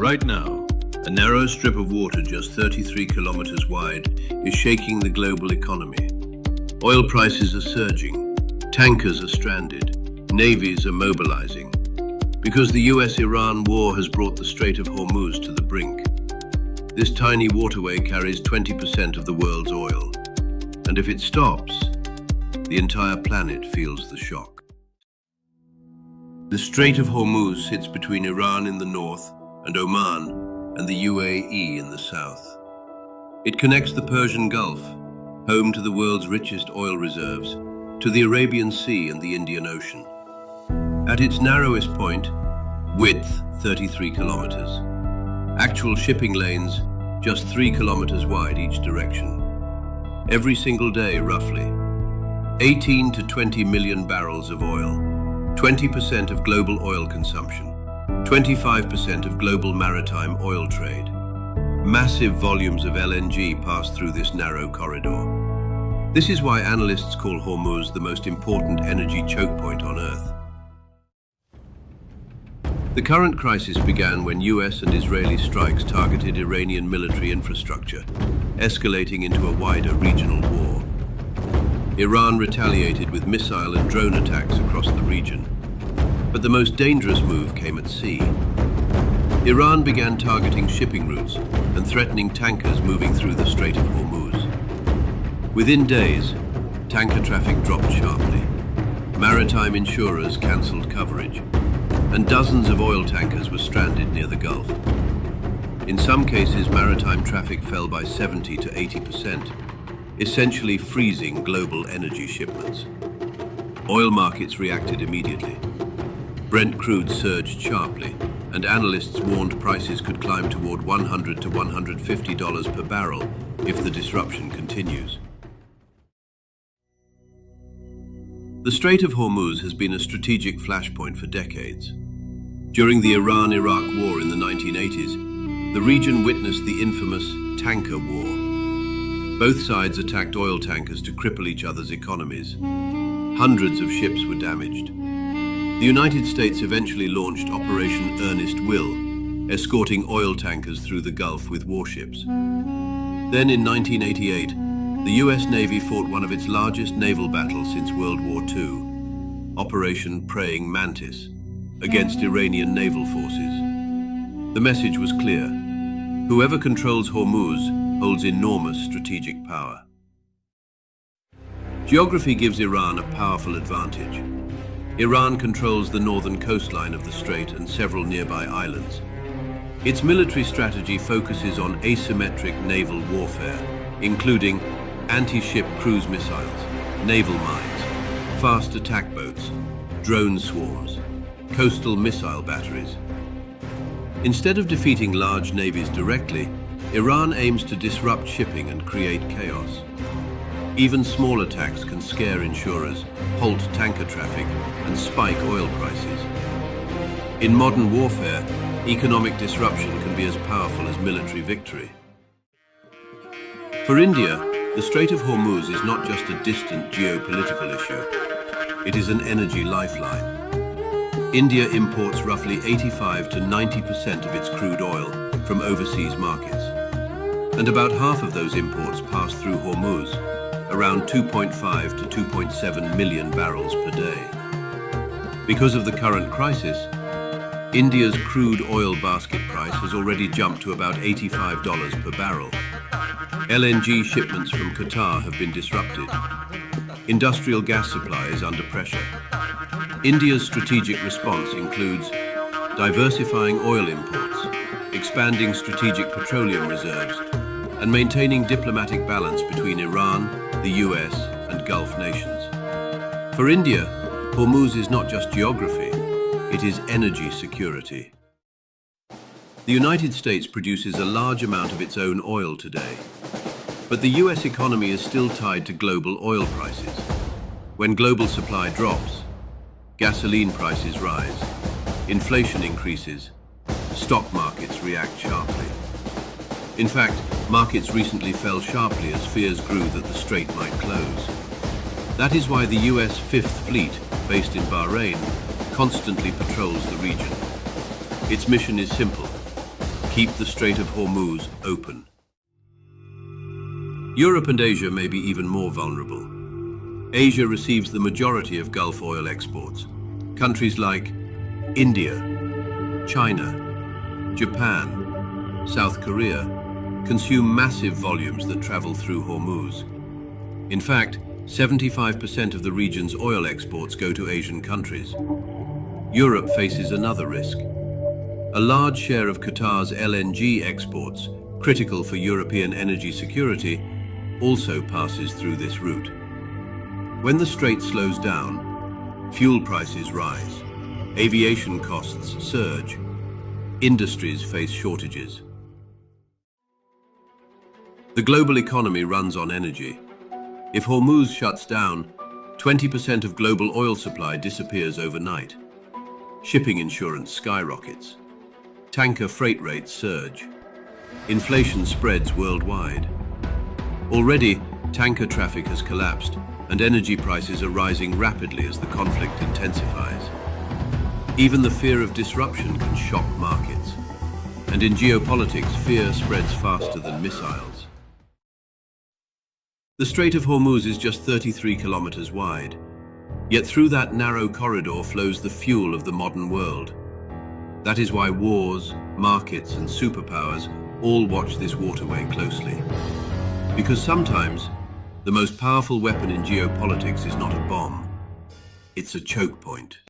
Right now, a narrow strip of water just 33 kilometers wide is shaking the global economy. Oil prices are surging, tankers are stranded, navies are mobilizing. Because the US-Iran war has brought the Strait of Hormuz to the brink. This tiny waterway carries 20% of the world's oil. And if it stops, the entire planet feels the shock. The Strait of Hormuz sits between Iran in the north and Oman and the UAE in the south. It connects the Persian Gulf, home to the world's richest oil reserves, to the Arabian Sea and the Indian Ocean. At its narrowest point, width 33 kilometers. Actual shipping lanes just 3 kilometers wide each direction. Every single day, roughly, 18 to 20 million barrels of oil, 20% of global oil consumption, 25% of global maritime oil trade. Massive volumes of LNG pass through this narrow corridor. This is why analysts call Hormuz the most important energy chokepoint on Earth. The current crisis began when US and Israeli strikes targeted Iranian military infrastructure, escalating into a wider regional war. Iran retaliated with missile and drone attacks across the region. But the most dangerous move came at sea. Iran began targeting shipping routes and threatening tankers moving through the Strait of Hormuz. Within days, tanker traffic dropped sharply. Maritime insurers cancelled coverage, and dozens of oil tankers were stranded near the Gulf. In some cases, maritime traffic fell by 70 to 80%, essentially freezing global energy shipments. Oil markets reacted immediately. Brent crude surged sharply, and analysts warned prices could climb toward $100 to $150 per barrel if the disruption continues. The Strait of Hormuz has been a strategic flashpoint for decades. During the Iran-Iraq War in the 1980s, the region witnessed the infamous Tanker War. Both sides attacked oil tankers to cripple each other's economies. Hundreds of ships were damaged. The United States eventually launched Operation Earnest, escorting oil tankers through the Gulf with warships. Then in 1988, the US Navy fought one of its largest naval battles since World War II, Operation Praying Mantis, against Iranian naval forces. The message was clear. Whoever controls Hormuz holds enormous strategic power. Geography gives Iran a powerful advantage. Iran controls the northern coastline of the strait and several nearby islands. Its military strategy focuses on asymmetric naval warfare, including anti-ship cruise missiles, naval mines, fast attack boats, drone swarms, coastal missile batteries. Instead of defeating large navies directly, Iran aims to disrupt shipping and create chaos. Even small attacks can scare insurers, halt tanker traffic, and spike oil prices. In modern warfare, economic disruption can be as powerful as military victory. For India, the Strait of Hormuz is not just a distant geopolitical issue. It is an energy lifeline. India imports roughly 85 to 90% of its crude oil from overseas markets. And about half of those imports pass through Hormuz, around 2.5 to 2.7 million barrels per day. Because of the current crisis, India's crude oil basket price has already jumped to about $85 per barrel. LNG shipments from Qatar have been disrupted. Industrial gas supply is under pressure. India's strategic response includes diversifying oil imports, expanding strategic petroleum reserves, and maintaining diplomatic balance between Iran, the US, and Gulf nations. For India, Hormuz is not just geography, it is energy security. The United States produces a large amount of its own oil today, but the US economy is still tied to global oil prices. When global supply drops, gasoline prices rise, inflation increases, stock markets react sharply. In fact, markets recently fell sharply as fears grew that the strait might close. That is why the US Fifth Fleet, based in Bahrain, constantly patrols the region. Its mission is simple: keep the Strait of Hormuz open. Europe and Asia may be even more vulnerable. Asia receives the majority of Gulf oil exports. Countries like India, China, Japan, South Korea consume massive volumes that travel through Hormuz. In fact, 75% of the region's oil exports go to Asian countries. Europe faces another risk. A large share of Qatar's LNG exports, critical for European energy security, also passes through this route. When the strait slows down, fuel prices rise, aviation costs surge, industries face shortages. The global economy runs on energy. If Hormuz shuts down, 20% of global oil supply disappears overnight. Shipping insurance skyrockets. Tanker freight rates surge. Inflation spreads worldwide. Already, tanker traffic has collapsed, and energy prices are rising rapidly as the conflict intensifies. Even the fear of disruption can shock markets. And in geopolitics, fear spreads faster than missiles. The Strait of Hormuz is just 33 kilometers wide, yet through that narrow corridor flows the fuel of the modern world. That is why wars, markets, and superpowers all watch this waterway closely. Because sometimes, the most powerful weapon in geopolitics is not a bomb, it's a choke point.